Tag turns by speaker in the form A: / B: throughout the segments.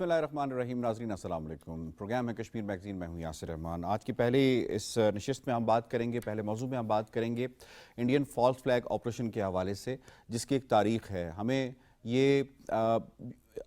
A: बिस्मिल्लाहिर्रहमानिर्रहीम। नाज़रीन अस्सलाम वालेकुम। प्रोग्राम है कश्मीर मैगज़ीन, मैं हूँ यासिर रहमान। आज की पहली इस नशिस्त में हम बात करेंगे, पहले मौजू में हम बात करेंगे इंडियन फॉल्स फ्लैग ऑपरेशन के हवाले से, जिसकी एक तारीख़ है। हमें ये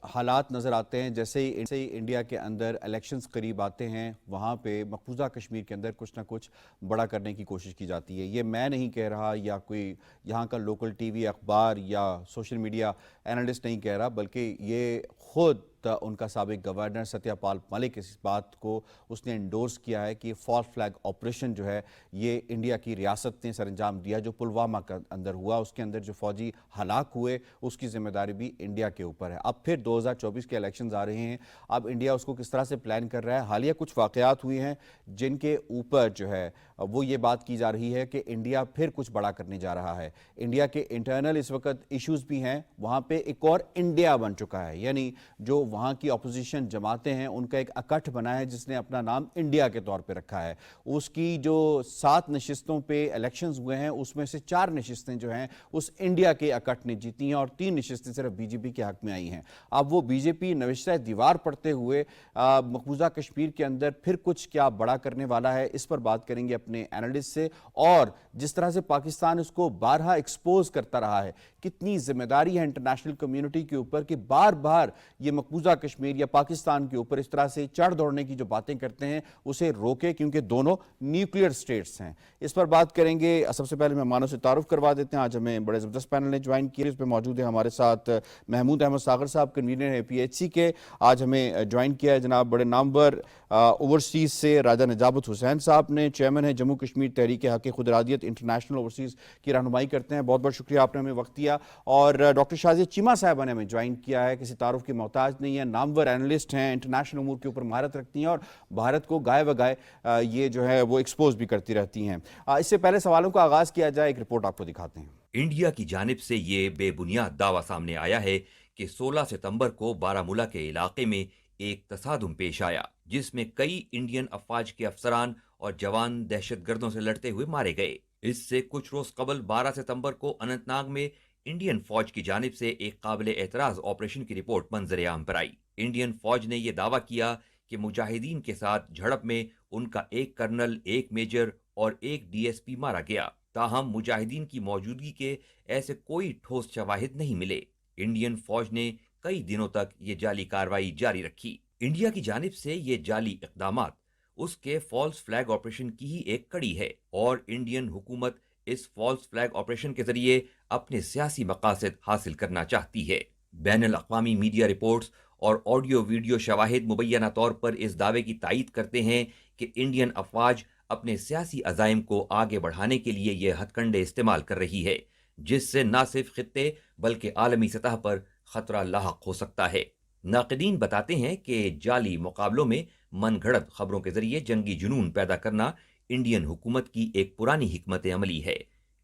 A: हालात नज़र आते हैं जैसे ही इंडिया के अंदर इलेक्शंस करीब आते हैं, वहाँ पे मकबूजा कश्मीर के अंदर कुछ ना कुछ बड़ा करने की कोशिश की जाती है। ये मैं नहीं कह रहा या कोई यहाँ का लोकल टीवी अखबार या सोशल मीडिया एनालिस्ट नहीं कह रहा, बल्कि ये ख़ुद उनका साबिक गवर्नर सत्यपाल मलिक इस बात को उसने इंडोर्स किया है कि फॉल्स फ्लैग ऑपरेशन जो है ये इंडिया की रियासत ने सर अंजाम दिया। जो पुलवामा के अंदर हुआ, उसके अंदर जो फौजी हलाक हुए, उसकी जिम्मेदारी भी इंडिया के ऊपर है। अब फिर 2024 के इलेक्शंस आ रहे हैं, अब इंडिया उसको किस तरह से प्लान कर रहा है। हालिया कुछ वाक़यात हुए हैं जिनके ऊपर जो है वो ये बात की जा रही है कि इंडिया फिर कुछ बड़ा करने जा रहा है। इंडिया के इंटरनल इस वक्त इश्यूज़ भी हैं, वहाँ पे एक और इंडिया बन चुका है, यानी जो वहाँ की अपोजिशन जमातें हैं उनका एक अकठ बना है जिसने अपना नाम इंडिया के तौर पे रखा है। उसकी जो 7 नशिस्तों पे इलेक्शंस हुए हैं उसमें से 4 नशिस्तें जो हैं उस इंडिया के अकठ ने जीती हैं और 3 नशिस्तें सिर्फ बीजेपी के हक में आई हैं। अब वो बीजेपी नविश्ता दीवार पढ़ते हुए मकबूजा कश्मीर के अंदर फिर कुछ क्या बड़ा करने वाला है, इस पर बात करेंगे अपने एनालिस्ट से। और जिस तरह से पाकिस्तान उसको बारहा एक्सपोज करता रहा है, कितनी जिम्मेदारी है इंटरनेशनल कम्युनिटी के ऊपर कि बार बार ये मकबूजा कश्मीर या पाकिस्तान के ऊपर इस तरह से चढ़ दौड़ने की जो बातें करते हैं उसे रोके, क्योंकि दोनों न्यूक्लियर स्टेट्स हैं। इस पर बात करेंगे। सबसे पहले मेहमानों से तारुफ करवा देते हैं। आज हमें बड़े ज़बरदस्त पैनल ने ज्वाइन किया, इस पर मौजूद है हमारे साथ महमूद अहमद सागर साहब, कन्वीनर है PHC के। आज हमें ज्वाइन किया है जनाब बड़े नामवर ओवरसीज़ से राजा निजाबत हुसैन साहब ने, चेयरमैन है जम्मू कश्मीर तहरीक हक़ खुदरादियत इंटरनेशनल ओवरसीज़ की रहनुमाई करते हैं। बहुत बहुत शुक्रिया, आपने हमें वक्त दिया। और डॉक्टर शाज़िया चीमा साहबा ने हमें ज्वाइन किया है, किसी तारुफ की मोहताज नहीं है, नामवर एनालिस्ट हैं, इंटरनेशनल अमूर के ऊपर महारत रखती हैं और भारत को गाय बगाए ये जो है वो एक्सपोज भी करती रहती हैं। इससे पहले सवालों का आगाज़ किया जाए, एक रिपोर्ट आपको दिखाते हैं।
B: इंडिया की जानिब से ये बेबुनियाद दावा सामने आया है कि 16 सितंबर को बारामूला के इलाके में एक तसादुम पेश आया जिसमें कई इंडियन अफवाज के अफसरान और जवान दहशतगर्दों से लड़ते हुए मारे गए। इससे कुछ रोज कबल 12 सितंबर को अनंतनाग में इंडियन फौज की जानिब से एक काबिल एतराज ऑपरेशन की रिपोर्ट मंजर आम पर आई। इंडियन फौज ने यह दावा किया कि मुजाहिदीन के साथ झड़प में उनका एक कर्नल, एक मेजर और एक DSP मारा गया। ताहम मुजाहिदीन की मौजूदगी के ऐसे कोई ठोस शवाहिद नहीं मिले। इंडियन फौज ने कई दिनों तक ये जाली कार्रवाई जारी रखी। इंडिया की जानिब से ये जाली इक़दामात उसके फॉल्स फ्लैग ऑपरेशन की ही एक कड़ी है और इंडियन हुकूमत इस फॉल्स फ्लैग ऑपरेशन के जरिए अपने सियासी मकासद हासिल करना चाहती है। बैनुल अक़वामी मीडिया रिपोर्ट्स और ऑडियो वीडियो शवाहिद मुबैना तौर पर इस दावे की तायीद करते हैं कि इंडियन अफवाज अपने सियासी अज़ाइम को आगे बढ़ाने के लिए ये हथकंडे इस्तेमाल कर रही है, जिससे न सिर्फ खित्ते बल्कि आलमी सतह पर खतरा लाहक हो सकता है। नाक़दीन बताते हैं कि जाली मुकाबलों में मन घड़त खबरों के जरिए जंगी जुनून पैदा करना इंडियन हुकूमत की एक पुरानी हिकमत अमली है,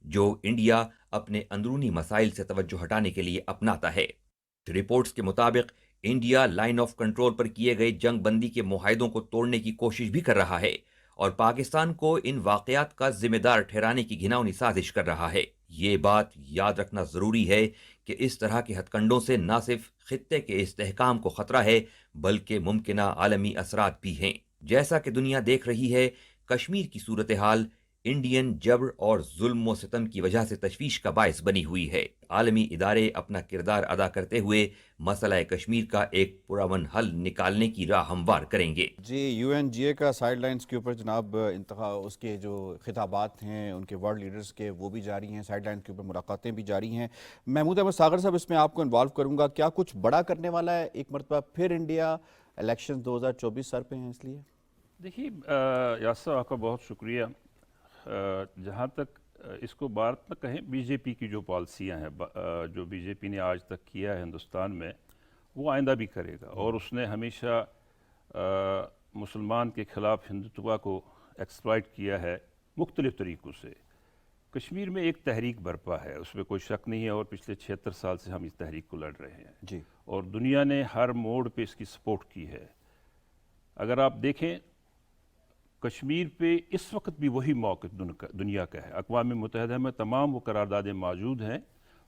B: जो इंडिया अपने अंदरूनी मसाइल से तवज्जो हटाने के लिए अपनाता है। रिपोर्ट्स के मुताबिक इंडिया लाइन ऑफ कंट्रोल पर किए गए जंग बंदी के मुआहदों को तोड़ने की कोशिश भी कर रहा है और पाकिस्तान को इन वाकयात का जिम्मेदार ठहराने की घिनौनी साजिश कर रहा है। ये बात याद रखना जरूरी है कि इस तरह के हथकंडों से न सिर्फ खित्ते के इस्तेहकाम को खतरा है बल्कि मुमकिना आलमी असरात भी हैं। जैसा कि दुनिया देख रही है, कश्मीर की सूरत हाल इंडियन जबर और जुल्म व सितम की वजह से तशवीश का बायस बनी हुई है। आलमी इदारे अपना किरदार अदा करते हुए मसला कश्मीर का एक पुरअमन हल निकालने की राह हमवार करेंगे।
A: जी, UNGA का साइडलाइंस के ऊपर जनाब इंतखा उसके जो खिताबात हैं उनके वर्ल्ड लीडर्स के वो भी जारी हैं, साइडलाइंस के ऊपर मुलाकातें भी जारी हैं। महमूद अहमद सागर साहब, इसमें आपको इन्वॉल्व करूँगा, क्या कुछ बड़ा करने वाला है एक मरतबा फिर इंडिया? इलेक्शन 2024 सर पे हैं, इसलिए
C: देखिए यासर आपका बहुत शुक्रिया। जहाँ तक इसको भारत में कहें, बीजेपी की जो पॉलिसियाँ हैं, जो बीजेपी ने आज तक किया है हिंदुस्तान में, वो आइंदा भी करेगा। और उसने हमेशा मुसलमान के ख़िलाफ़ हिंदुत्व को एक्सप्लॉइट किया है मुख्तलिफ़ तरीक़ों से। कश्मीर में एक तहरीक बरपा है, उसमें कोई शक नहीं है, और पिछले 76 साल से हम इस तहरीक को लड़ रहे हैं
A: जी।
C: और दुनिया ने हर मोड़ पे इसकी सपोर्ट की है। अगर आप देखें, कश्मीर पे इस वक्त भी वही मौक़िफ़ दुनिया का है। अक़वाम मुत्तहिदा में तमाम वो करारदादें मौजूद हैं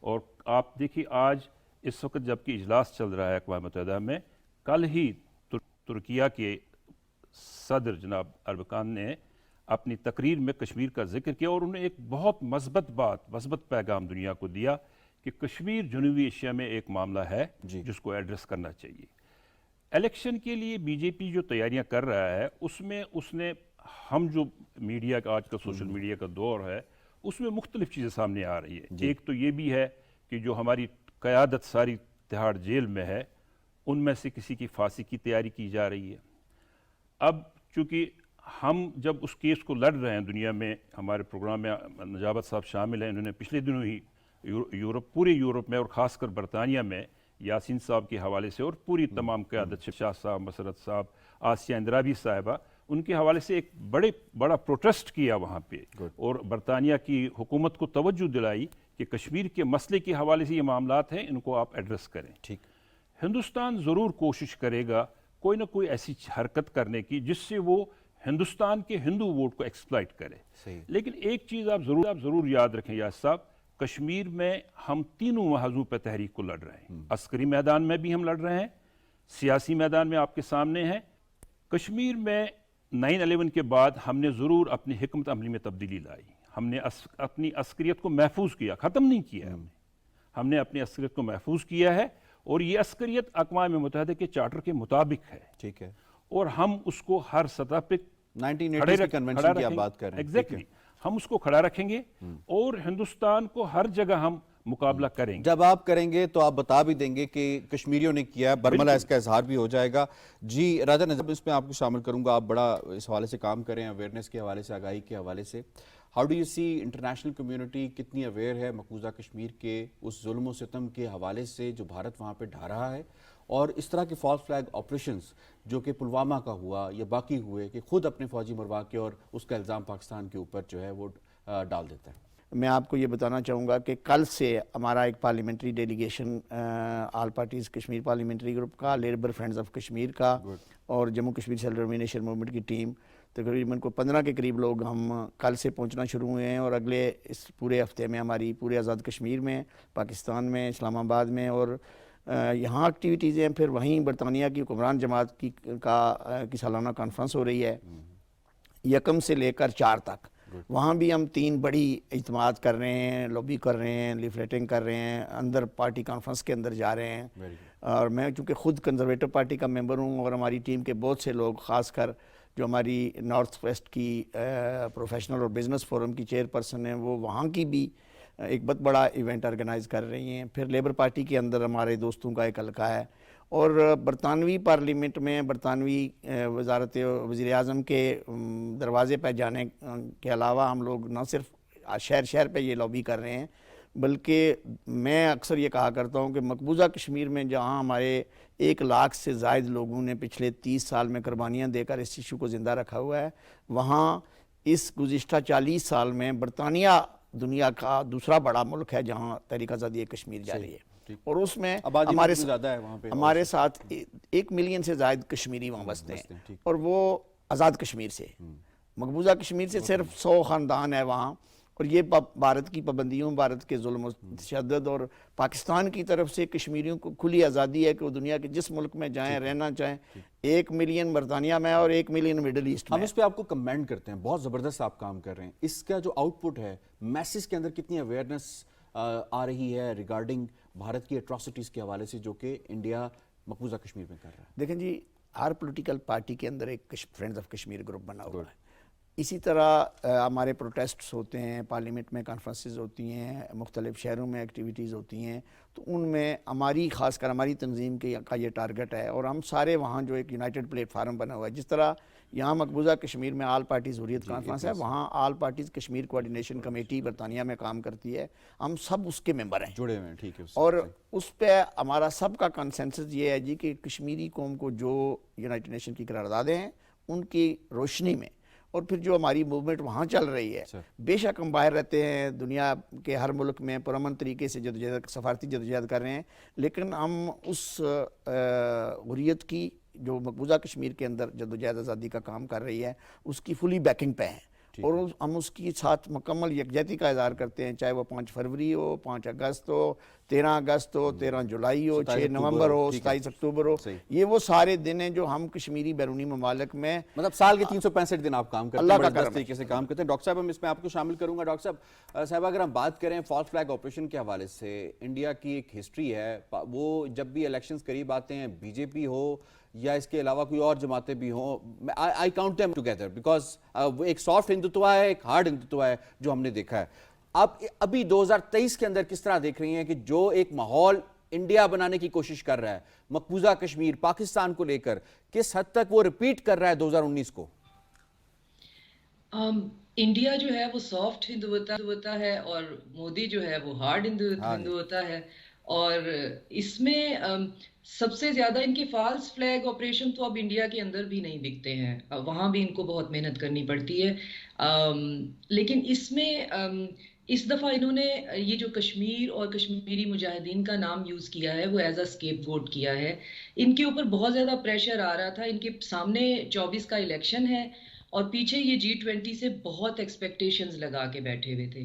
C: और आप देखिए आज इस वक्त जबकि इजलास चल रहा है अक़वाम मुत्तहिदा में, कल ही तुर्किया के सदर जनाब अरबकान ने अपनी तकरीर में कश्मीर का जिक्र किया और उन्हें एक बहुत मस्बत पैगाम दुनिया को दिया कि कश्मीर जनूबी एशिया में एक मामला है जिसको एड्रेस करना चाहिए। इलेक्शन के लिए बीजेपी जो तैयारियां कर रहा है उसमें उसने हम जो मीडिया का आज का सोशल मीडिया का दौर है उसमें मुख्तलिफ चीज़ें सामने आ रही है। एक तो ये भी है कि जो हमारी क़यादत सारी तिहाड़ जेल में है उनमें से किसी की फांसी की तैयारी की जा रही है। अब चूँकि हम जब उस केस को लड़ रहे हैं दुनिया में, हमारे प्रोग्राम में नजाबत साहब शामिल हैं, इन्होंने पिछले दिनों ही पूरे यूरोप में और ख़ासकर बरतानिया में यासीन साहब के हवाले से और पूरी तमाम क़यादत शाह साहब, मसरत साहब, आसिया इंदिराबी साहिबा, उनके हवाले से एक बड़ा प्रोटेस्ट किया वहाँ पे और बरतानिया की हुकूमत को तवज्जो दिलाई कि कश्मीर के मसले के हवाले से ये मामलात हैं, इनको आप एड्रेस करें।
A: ठीक,
C: हिंदुस्तान ज़रूर कोशिश करेगा कोई ना कोई ऐसी हरकत करने की जिससे वो हिंदुस्तान के हिंदू वोट को एक्सप्लॉइट करे। लेकिन एक चीज़ आप ज़रूर याद रखें याद साहब, कश्मीर में हम तीनों महाजों पर तहरीक को लड़ रहे हैं। अस्करी मैदान में भी हम लड़ रहे हैं, सियासी मैदान में आपके सामने हैं। कश्मीर में 9/11 के बाद हमने ज़रूर अपनी हिकमत अमली में तब्दीली लाई, हमने अपनी अस्करियत को महफूज किया, ख़त्म नहीं किया हमने अपनी अस्करियत को महफूज किया है और ये अस्करियत अक़वाम मुत्तहिदा के चार्टर के मुताबिक है।
A: ठीक है,
C: और हम उसको हर सतह पे
A: 1980 के कन्वेंशन की आप बात कर रहे हैं।
C: एग्जैक्टली, हम उसको खड़ा रखेंगे और हिंदुस्तान को हर जगह हम मुकाबला करेंगे।
A: जब आप करेंगे तो आप बता भी देंगे कि कश्मीरियों ने किया, बरमला इसका इजहार भी हो जाएगा। जी राजा नजब, इसमें आपको शामिल करूंगा, आप बड़ा इस हवाले से काम कर रहे हैं, अवेयरनेस के हवाले से, आगाही के हवाले से। How do you see international community कितनी अवेयर है मकबूजा कश्मीर के उस जुल्म व सितम के हवाले से जो भारत वहाँ पे ढा रहा है, और इस तरह के फॉल्स फ्लैग ऑपरेशंस जो कि पुलवामा का हुआ या बाकी हुए कि खुद अपने फौजी मरवा के और उसका इल्ज़ाम पाकिस्तान के ऊपर जो है वो डाल देता है।
D: मैं आपको ये बताना चाहूँगा कि कल से हमारा एक parliamentary delegation all parties Kashmir parliamentary group का, लेबर फ्रेंड्स ऑफ कश्मीर का और Jammu Kashmir self determination movement की टीम, तकरीबन को 15 के करीब लोग हम कल से पहुंचना शुरू हुए हैं और अगले इस पूरे हफ्ते में हमारी पूरे आज़ाद कश्मीर में, पाकिस्तान में, इस्लामाबाद में और यहाँ एक्टिविटीज़ हैं। फिर वहीं बरतानिया की हुक्मरान जमात की सालाना कॉन्फ्रेंस हो रही है 1 से लेकर 4 तक। वहाँ भी हम 3 बड़ी इज्तिमात कर रहे हैं, लॉबी कर रहे हैं, लीफलेटिंग कर रहे हैं, अंदर पार्टी कॉन्फ्रेंस के अंदर जा रहे हैं। और मैं चूँकि ख़ुद कंजर्वेटिव पार्टी का मेंबर हूँ और हमारी टीम के बहुत से लोग, ख़ासकर जो हमारी नॉर्थ वेस्ट की प्रोफेशनल और बिज़नेस फोरम की चेयरपर्सन हैं, वो वहाँ की भी एक बहुत बड़ा इवेंट ऑर्गेनाइज़ कर रही हैं। फिर लेबर पार्टी के अंदर हमारे दोस्तों का एक हल्का है और बरतानवी पार्लियामेंट में बरतानवी वज़ारत वज़ीर आज़म के दरवाज़े पर जाने के अलावा हम लोग न सिर्फ शहर पे ये लॉबी कर रहे हैं, बल्कि मैं अक्सर ये कहा करता हूँ कि मकबूजा कश्मीर में जहाँ हमारे 1 लाख से ज़ायद लोगों ने पिछले 30 साल में कुर्बानियाँ देकर इस इशू को ज़िंदा रखा हुआ है, वहाँ इस गुज़िश्ता 40 साल में बरतानिया दुनिया का दूसरा बड़ा मुल्क है जहाँ तहरीक आज़ादी कश्मीर जारी है और उसमें हमारे साथ 1 मिलियन से ज़ायद कश्मीरी वहाँ बसते हैं और वो आज़ाद कश्मीर से, मकबूजा कश्मीर से सिर्फ 100 ख़ानदान है वहाँ। और ये भारत की पाबंदियों, भारत के जुल्म तशद्दुद और पाकिस्तान की तरफ से कश्मीरियों को खुली आज़ादी है कि वो दुनिया के जिस मुल्क में जाएं, रहना चाहें। 1 मिलियन बरतानिया में और 1 मिलियन मिडल ईस्ट में।
A: हम इस पे आपको कमेंट करते हैं, बहुत ज़बरदस्त आप काम कर रहे हैं। इसका जो आउटपुट है, मैसेज के अंदर कितनी अवेयरनेस आ रही है रिगार्डिंग भारत की एट्रॉसिटीज़ के हवाले से जो कि इंडिया मकबूजा कश्मीर में कर रहा है?
D: देखें जी, हर पॉलिटिकल पार्टी के अंदर एक फ्रेंड्स ऑफ कश्मीर ग्रुप बना हुआ है। इसी तरह हमारे प्रोटेस्ट्स होते हैं, पार्लियामेंट में कॉन्फ्रेंसेस होती हैं, मुख्तलिफ शहरों में एक्टिविटीज़ होती हैं, तो उनमें खासकर हमारी तंजीम का ये टारगेट है और हम सारे वहाँ जो एक यूनाइटेड प्लेटफार्म बना हुआ है, जिस तरह यहाँ मकबूजा कश्मीर में आल पार्टीज़ हुर्रियत कॉन्फ्रेंस है, वहाँ आल पार्टीज़ कश्मीर कोऑर्डिनेशन कमेटी बरतानिया में काम करती है, हम सब उसके मेंबर हैं,
A: जुड़े हुए हैं। ठीक है,
D: और उस पर हमारा सब का कंसेंसस ये है जी कि कश्मीरी कौम को जो यूनाइटेड नेशन की करारदादें हैं उनकी रोशनी में और फिर जो हमारी मूवमेंट वहाँ चल रही है, बेशक हम बाहर रहते हैं, दुनिया के हर मुल्क में पुरअमन तरीके से जदोजहद, सफारती जदोजहद कर रहे हैं, लेकिन हम उस हुर्रियत की जो मकबूजा कश्मीर के अंदर जदोजहद आज़ादी का काम कर रही है उसकी फुली बैकिंग पे हैं اور ہم اس کی ساتھ مکمل یکجہتی کا اظہار کرتے ہیں، چاہے وہ 5 فروری ہو، 5 اگست ہو، 13 اگست ہو، 13 جولائی ہو، 6 نومبر ہو، 27 اکتوبر ہو، یہ وہ سارے دن ہیں جو ہم کشمیری بیرونی ممالک میں
A: مطلب سال کے 365 دن آپ کام کرتے ہیں،
D: اللہ کا
A: بڑے
D: کرم
A: طریقے سے کام کرتے ہیں. ڈاکٹر صاحب ہم اس میں آپ کو شامل کروں گا. ڈاکٹر صاحب اگر ہم بات کریں فالس فلیگ آپریشن کے حوالے سے، انڈیا کی ایک ہسٹری ہے، وہ جب بھی الیکشنز قریب آتے ہیں، بی جے پی ہو یا اس کے علاوہ کوئی اور جماعتیں بھی ہوں، آئی کاؤنٹ دیم ٹوگیدر بیکاز وہ ایک سافٹ ہندوتوا ہے، ایک ہارڈ ہندوتوا ہے جو ہم نے دیکھا ہے. آپ ابھی 2023 کے اندر کس طرح دیکھ رہی ہیں کہ جو ایک ماحول انڈیا بنانے کی کوشش کر رہا ہے مقبوضہ کشمیر پاکستان کو لے کر، کس حد تک وہ ریپیٹ کر رہا ہے 2019 کو؟
E: انڈیا جو ہے وہ سافٹ ہندوتا ہے اور مودی جو ہے وہ ہارڈ ہندوتا ہے. اور اس میں سب سے زیادہ ان کے فالس فلیگ آپریشن تو اب انڈیا کے اندر بھی نہیں دکھتے ہیں، وہاں بھی ان کو بہت محنت کرنی پڑتی ہے. لیکن اس میں اس دفعہ انہوں نے یہ جو کشمیر اور کشمیری مجاہدین کا نام یوز کیا ہے وہ ایز اے اسکیپ گوٹ کیا ہے. ان کے اوپر بہت زیادہ پریشر آ رہا تھا، ان کے سامنے 24 کا الیکشن ہے اور پیچھے یہ G20 سے بہت ایکسپیکٹیشنز لگا کے بیٹھے ہوئے تھے.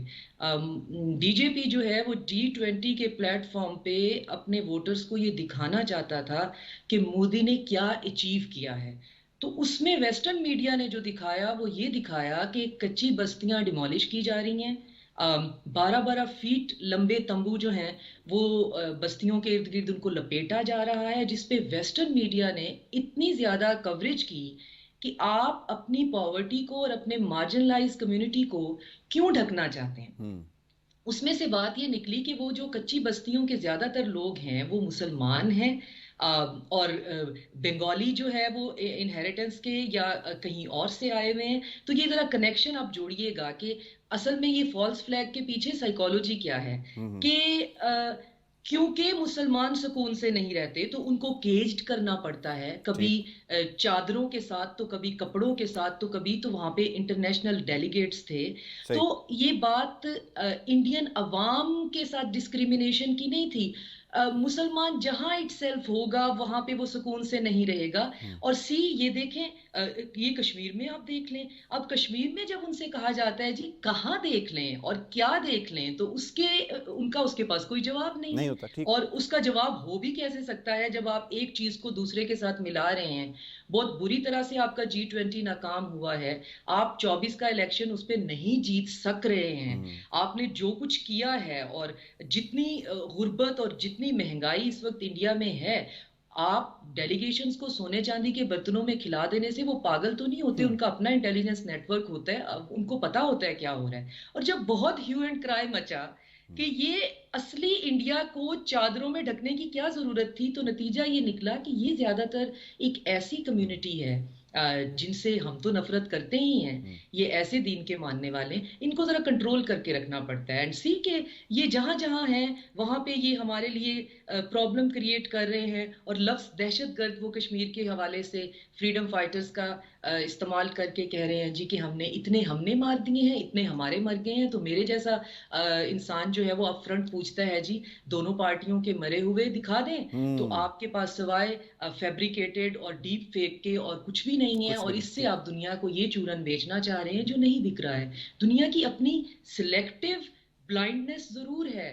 E: بی جے پی جو ہے وہ G20 کے پلیٹ فارم پہ اپنے ووٹرز کو یہ دکھانا چاہتا تھا کہ مودی نے کیا اچیو کیا ہے. تو اس میں ویسٹرن میڈیا نے جو دکھایا وہ یہ دکھایا کہ کچی بستیاں ڈیمولش کی جا رہی ہیں، 12 فیٹ لمبے تمبو جو ہیں وہ بستیوں کے ارد گرد ان کو لپیٹا جا رہا ہے، جس پہ ویسٹرن میڈیا نے اتنی زیادہ کوریج کی کہ آپ اپنی پاورٹی کو اور اپنے مارجنلائز کمیونٹی کو کیوں ڈھکنا چاہتے ہیں. اس میں سے بات یہ نکلی کہ وہ جو کچی بستیوں کے زیادہ تر لوگ ہیں وہ مسلمان ہیں اور بنگالی جو ہے وہ انہیریٹنس کے یا کہیں اور سے آئے ہوئے ہیں. تو یہ ذرا کنیکشن آپ جوڑیے گا کہ اصل میں یہ فالس فلیگ کے پیچھے سائیکالوجی کیا ہے کہ کیونکہ مسلمان سکون سے نہیں رہتے تو ان کو کیجڈ کرنا پڑتا ہے، کبھی چادروں کے ساتھ تو کبھی کپڑوں کے ساتھ تو کبھی تو وہاں پہ انٹرنیشنل ڈیلیگیٹس تھے. تو یہ بات انڈین عوام کے ساتھ ڈسکریمنیشن کی نہیں تھی. مسلمان جہاں اٹ سیلف ہوگا وہاں پہ وہ سکون سے نہیں رہے گا. اور یہ دیکھیں یہ کشمیر میں آپ دیکھ لیں، اب کشمیر میں جب ان سے کہا جاتا ہے جی کہاں دیکھ لیں اور کیا دیکھ لیں تو ان کے پاس کوئی جواب نہیں
A: ہوتا.
E: اور اس کا جواب ہو بھی کیسے سکتا ہے جب آپ ایک چیز کو دوسرے کے ساتھ ملا رہے ہیں. بہت بری طرح سے آپ کا G20 ناکام ہوا ہے، آپ 24 کا الیکشن اس پہ نہیں جیت سک رہے ہیں. آپ نے جو کچھ کیا ہے اور جتنی غربت اور جتنی مہنگائی اس وقت انڈیا میں ہے، آپ ڈیلیگیشنز کو سونے چاندی کے برتنوں میں کھلا دینے سے وہ پاگل تو نہیں ہوتے، ان کا اپنا انٹیلیجنس نیٹ ورک ہوتا ہے، ان کو پتا ہوتا ہے کیا ہو رہا ہے. اور جب بہت ہیو اینڈ کرائی مچا کہ یہ اصلی انڈیا کو چادروں میں ڈھکنے کی کیا ضرورت تھی، تو نتیجہ یہ نکلا کہ یہ زیادہ تر ایک ایسی کمیونٹی ہے جن سے ہم تو نفرت کرتے ہی ہیں، یہ ایسے دین کے ماننے والے، ان کو ذرا کنٹرول کر کے رکھنا پڑتا ہے. اینڈ سی کہ یہ جہاں جہاں ہیں وہاں پہ یہ ہمارے لیے پرابلم کریٹ کر رہے ہیں. اور لفظ دہشت گرد وہ کشمیر کے حوالے سے فریڈم فائٹرز کا استعمال کر کے کہہ رہے ہیں جی کہ ہم نے مار دیے ہیں، اتنے ہمارے مر گئے ہیں. تو میرے جیسا انسان جو ہے وہ اپ فرنٹ پوچھتا ہے جی دونوں پارٹیوں کے مرے ہوئے دکھا دیں، تو آپ کے پاس سوائے فیبریکیٹڈ اور ڈیپ فیک کے اور کچھ بھی نہیں ہے. اور اس سے آپ دنیا کو یہ چورن بیچنا چاہ رہے ہیں جو نہیں بک رہا ہے. دنیا کی اپنی سلیکٹیو بلائنڈنس ضرور ہے،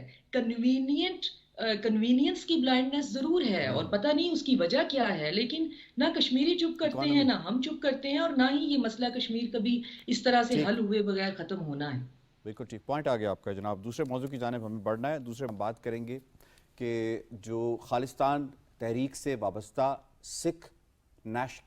E: کنوینئنس کی بلائنڈنس ضرور ہے اور پتہ نہیں اس کی وجہ کیا ہے. لیکن نہ کشمیری چپ کرتے ہیں، نہ ہم چپ کرتے ہیں، اور نہ ہی یہ مسئلہ کشمیر کبھی اس طرح سے حل ہوئے بغیر ختم ہونا ہے.
A: بالکل ٹھیک پوائنٹ آ گیا آپ کا جناب. دوسرے موضوع کی جانب ہمیں بڑھنا ہے. دوسرے ہم بات کریں گے کہ جو خالصتان تحریک سے وابستہ سکھ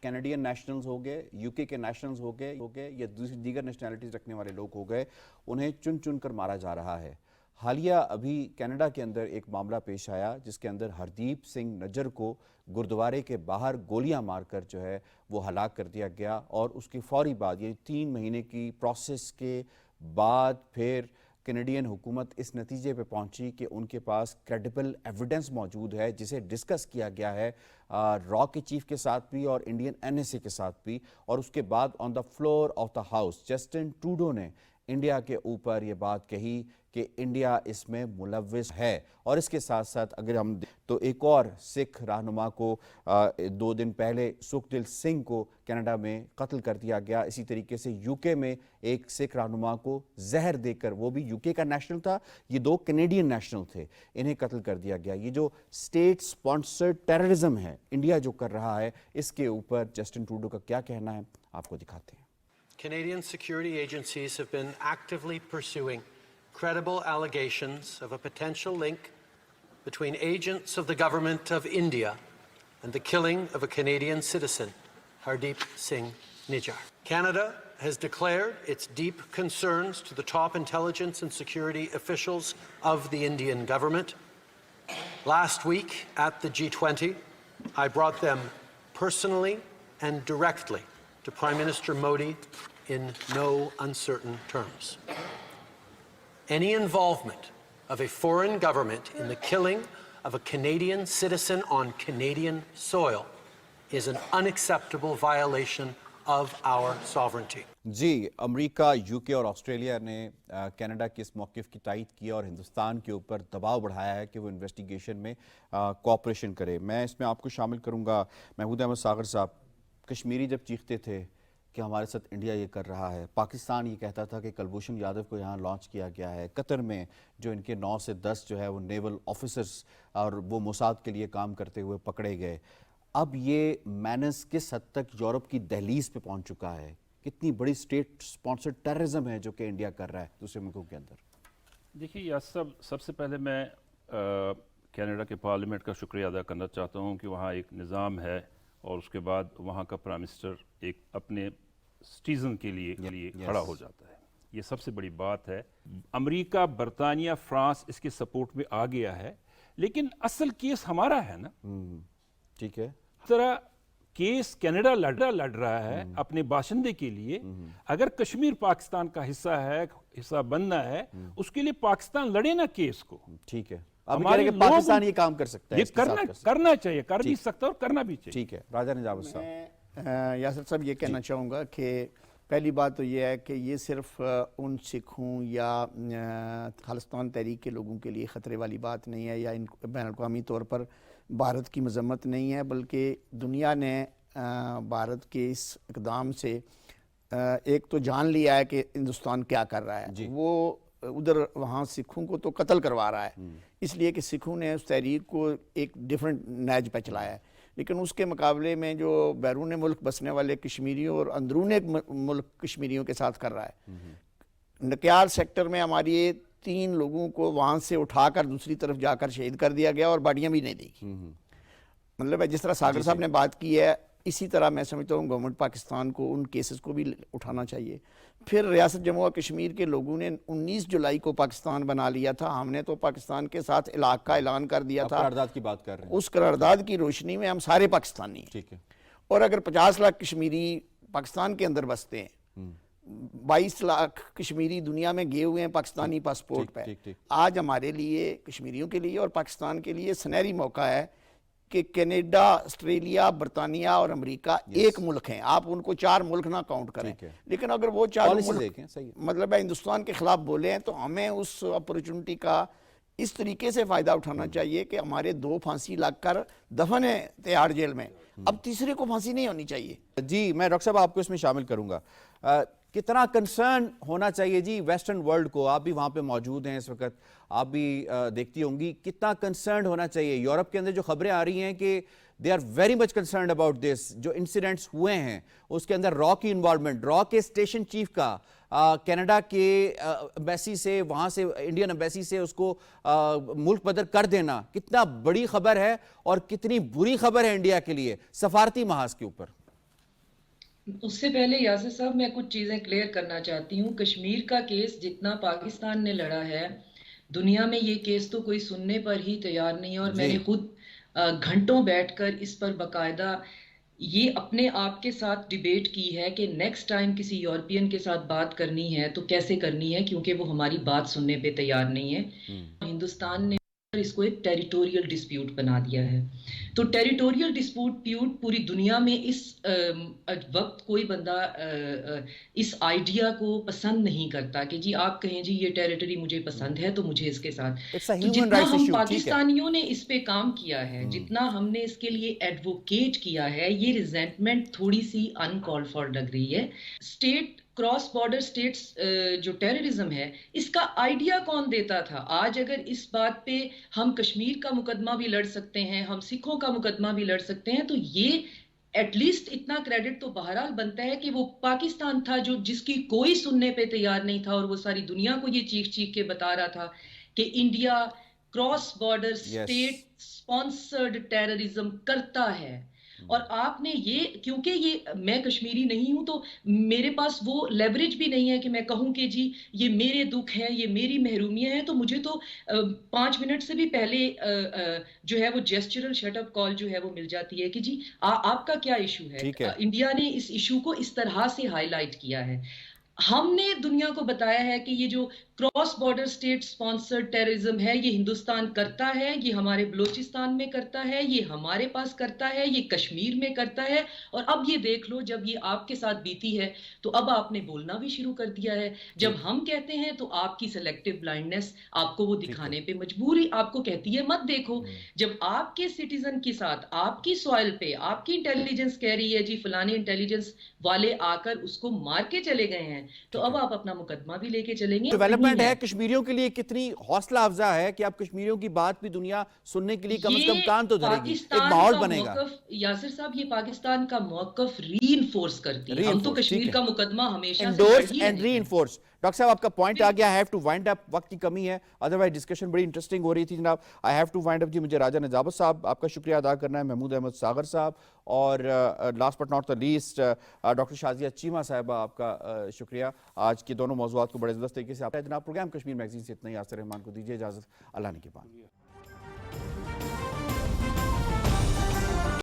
A: کینیڈین نیشنلز ہو گئے، یو کے نیشنلز ہو گئے یا دیگر نیشنلٹیز رکھنے والے لوگ ہو گئے، انہیں چن چن کر مارا جا رہا ہے. حالیہ ابھی کینیڈا کے اندر ایک معاملہ پیش آیا جس کے اندر ہردیپ سنگھ نجر کو گردوارے کے باہر گولیاں مار کر جو ہے وہ ہلاک کر دیا گیا. اور اس کی فوری بعد یعنی 3 مہینے کی پروسیس کے بعد پھر کینیڈین حکومت اس نتیجے پہ پہنچی کہ ان کے پاس کریڈیبل ایویڈنس موجود ہے جسے ڈسکس کیا گیا ہے را کے چیف کے ساتھ بھی اور انڈین NSA کے ساتھ بھی. اور اس کے بعد on the floor of the house Justin Trudeau India इंडिया के ऊपर ये बात कही कि इंडिया इसमें मुलव्विस है। और इसके साथ साथ अगर हम तो एक और सिख रहनुमा को 2 दिन पहले सुखदिल सिंह को कनाडा में कत्ल कर दिया गया। इसी तरीके से यूके में एक सिख रहनुमा को जहर देकर, वो भी यूके का नेशनल था, ये 2 कैनेडियन नेशनल थे, इन्हें कत्ल कर दिया गया। ये जो स्टेट स्पॉन्सर्ड टेररिज्म है इंडिया जो कर रहा है, इसके ऊपर जस्टिन ट्रूडो का क्या कहना है, आपको दिखाते हैं।
F: Canadian security agencies have been actively pursuing credible allegations of a potential link between agents of the government of India and the killing of a Canadian citizen, Hardeep Singh Nijjar. Canada has declared its deep concerns to the top intelligence and security officials of the Indian government. Last week at the G20, I brought them personally and directly to Prime Minister Modi in no uncertain terms. Any involvement of a foreign government in the killing of a Canadian citizen on Canadian soil is an unacceptable violation of our sovereignty.
A: जी, America, UK और Australia ने Canada के इस मौक़िफ़ की तायीद की और हिंदुस्तान के ऊपर दबाव बढ़ाया है कि वो इन्वेस्टिगेशन में कोऑपरेशन करे। मैं इसमें आपको शामिल करूंगा महमूद अहमद सागर साहब। कश्मीरी जब चीखते थे कि हमारे साथ इंडिया ये कर रहा है, पाकिस्तान ये कहता था कि कुलभूषण यादव को यहाँ लॉन्च किया गया है, कतर में जो इनके 9 से 10 जो है वो नेवल ऑफिसर्स और वो मोसाद के लिए काम करते हुए पकड़े गए। अब ये मैनस किस हद तक यूरोप की दहलीज पे पहुंच चुका है? कितनी बड़ी स्टेट स्पॉन्सर्ड टेररिज्म है जो कि इंडिया कर रहा है दूसरे मुल्कों के अंदर?
C: देखिए यह सबसे पहले मैं कनाडा के पार्लियामेंट का शुक्रिया अदा करना चाहता हूँ कि वहाँ एक निज़ाम है और उसके बाद वहाँ का प्राइम मिनिस्टर एक अपने सिटीज़न के लिए खड़ा हो जाता है। ये सबसे बड़ी बात है। अमेरिका, बरतानिया, फ्रांस इसके सपोर्ट में आ गया है, लेकिन असल केस हमारा है ना।
A: ठीक है,
C: तरह केस कनाडा लड़ रहा है अपने बाशिंदे के लिए। अगर कश्मीर पाकिस्तान का हिस्सा बनना है, उसके लिए पाकिस्तान लड़े ना केस को।
A: ठीक है, अब कह रहे हैं कि पाकिस्तान ये काम कर सकता है,
C: ये करना चाहिए, कर भी सकता है और करना भी चाहिए।
A: ठीक है, राजा निजामुद्दीन साहब।
D: यासर साहब ये कहना चाहूँगा कि पहली बात तो ये है कि ये सिर्फ उन सिखों या खालिस्तान तहरीक के लोगों के लिए ख़तरे वाली बात नहीं है या इन बैनुल-अक़वामी तौर पर भारत की मजम्मत नहीं है, बल्कि दुनिया ने भारत के इस इक़दाम से एक तो जान लिया है कि हिंदुस्तान क्या कर रहा है। वो उधर वहाँ सिखों को तो कत्ल करवा रहा है, इसलिए कि सिखों ने उस तहरीक को एक डिफरेंट नहज पर चलाया है। लेकिन उसके मुकाबले में जो बैरून मुल्क बसने वाले कश्मीरियों और अंदरून मुल्क कश्मीरियों के साथ कर रहा है। नक्याल सेक्टर में हमारी 3 लोगों को वहाँ से उठाकर दूसरी तरफ जाकर शहीद कर दिया गया और बाडियाँ भी नहीं दी। मतलब जिस तरह सागर साहब ने बात की है, इसी तरह मैं समझता हूँ गवर्नमेंट पाकिस्तान को उन केसेस को भी उठाना चाहिए। फिर रियासत जम्मू और कश्मीर के लोगों ने 19 जुलाई को पाकिस्तान बना लिया था। हमने तो पाकिस्तान के साथ इलाक़ का ऐलान कर दिया था।
A: करारदाद की बात कर रहे हैं।
D: उस करारदाद की रोशनी में हम सारे पाकिस्तानी हैं।
A: ठीक है।
D: और अगर 50 लाख कश्मीरी पाकिस्तान के अंदर बसते हैं, 22 लाख कश्मीरी दुनिया में गए हुए हैं पाकिस्तानी पासपोर्ट पे। आज हमारे लिए, कश्मीरियों के लिए और पाकिस्तान के लिए सुनहरी मौका है कि कनाडा, ऑस्ट्रेलिया, बरतानिया और अमेरिका एक मुल्क हैं। आप उनको 4 मुल्क ना काउंट करें, लेकिन अगर वो 4 मुल्क मतलब है हिंदुस्तान के खिलाफ बोले हैं, तो हमें उस अपॉर्चुनिटी का इस तरीके से फ़ायदा उठाना चाहिए कि हमारे 2 फांसी लगकर दफन है तिहाड़ जेल में, अब तीसरे को फांसी नहीं होनी चाहिए।
A: जी, मैं डॉक्टर साहब आपको इसमें शामिल करूंगा। कितना कंसर्न होना चाहिए जी वेस्टर्न वर्ल्ड को? आप भी वहाँ पे मौजूद हैं इस वक्त, आप भी देखती होंगी, कितना कंसर्न होना चाहिए? यूरोप के अंदर जो खबरें आ रही हैं कि they are very much concern about this, जो इंसिडेंट्स हुए हैं उसके अंदर रॉ की इन्वॉल्वमेंट, रॉ के स्टेशन चीफ का कनाडा के एम्बेसी से, वहाँ से इंडियन एम्बेसी से उसको मुल्क बदर कर देना, कितना बड़ी खबर है और कितनी बुरी खबर है इंडिया के लिए सफारती महाज के ऊपर?
E: उससे पहले यासिर साहब मैं कुछ चीज़ें क्लियर करना चाहती हूँ। कश्मीर का केस जितना पाकिस्तान ने लड़ा है, दुनिया में ये केस तो कोई सुनने पर ही तैयार नहीं है। और मैंने खुद घंटों बैठकर इस पर बाकायदा ये अपने आप के साथ डिबेट की है कि नेक्स्ट टाइम किसी यूरोपियन के साथ बात करनी है तो कैसे करनी है, क्योंकि वो हमारी बात सुनने पे तैयार नहीं है। हिंदुस्तान ने इसको एक टेरिटोरियल डिस्प्यूट बना दिया है। तो टेरिटोरियल डिस्प्यूट पूरी दुनिया में इस वक्त कोई बंदा इस आइडिया को पसंद नहीं करता कि जी आप कहें जी ये टेरिटरी मुझे पसंद है तो मुझे इसके साथ।
A: It's a
E: तो
A: human
E: जितना
A: rights
E: हम
A: issue, ठीक है।
E: पाकिस्तानियों ने इस पे काम किया है, जितना हमने इसके लिए एडवोकेट किया है, ये रिजेंटमेंट थोड़ी सी अनकॉल्ड फॉर लग रही है। स्टेट क्रॉस बॉर्डर स्टेट्स जो टेररिज्म है, इसका आइडिया कौन देता था? आज अगर इस बात पे हम कश्मीर का मुकदमा भी लड़ सकते हैं, हम सिखों का मुकदमा भी लड़ सकते हैं, तो ये एटलीस्ट इतना क्रेडिट तो बहरहाल बनता है कि वो पाकिस्तान था जो जिसकी कोई सुनने पे तैयार नहीं था, और वो सारी दुनिया को ये चीख चीख के बता रहा था कि India cross border state sponsored terrorism करता है। और आपने ये, क्योंकि ये मैं कश्मीरी नहीं हूं तो मेरे पास वो लेवरेज भी नहीं है कि मैं कहूं कि जी ये मेरे दुख है, ये मेरी महरूमियां हैं, तो मुझे तो 5 मिनट से भी पहले जो है वो जेस्चरल शटअप कॉल जो है वो मिल जाती है कि जी आपका क्या इशू है। इंडिया ने इस इशू को इस तरह से हाईलाइट किया है। हमने दुनिया को बताया है कि ये जो cross border state sponsored terrorism है, ये हिंदुस्तान करता है, ये हमारे बलूचिस्तान में करता है, ये हमारे पास करता है, ये कश्मीर में करता है। और अब ये देख लो, जब ये आपके साथ बीती है तो अब आपने बोलना भी शुरू कर दिया है। जब हम कहते हैं तो आपकी सेलेक्टिव ब्लाइंडनेस आपको वो दिखाने पे मजबूरी आपको कहती है मत देखो। जब आपके सिटीजन के साथ आपकी सॉइल पे आपकी इंटेलिजेंस कह रही है जी फलाने इंटेलिजेंस वाले आकर उसको मार के चले गए हैं, तो अब आप अपना मुकदमा भी लेके चलेंगे।
A: डेवलपमेंट है कश्मीरियों के लिए कितनी हौसला अफजा है कि आप कश्मीरियों की बात भी दुनिया सुनने के लिए कम से कम कान तो धरेगी, एक माहौल बनेगा।
E: यासिर साहब, ये पाकिस्तान का मौकफ रीइंफोर्स करती है। हम तो कश्मीर का मुकदमा हमेशा
A: एंडोर्स एंड रीइंफोर्स। डॉक्टर साहब आपका पॉइंट आ गया, I have to wind up, वक्त की कमी है, अदरवाइज डिस्कशन बड़ी इंटरेस्टिंग हो रही थी जनाब। I have to wind up जी, मुझे राजा नजाबत साहब आपका शुक्रिया अदा करना है, महमूद अहमद सागर साहब, और last but not the least doctor Shazia Cheema साहिबा आपका शुक्रिया। आज के दोनों मौज़ूआत को बड़े ज़बरदस्त तरीके से आप जनाब। प्रोग्राम कश्मीर मैगजीन से इतना ही। यासिर रहमान को दीजिए इजाज़त, अल्लाह ने के बाद।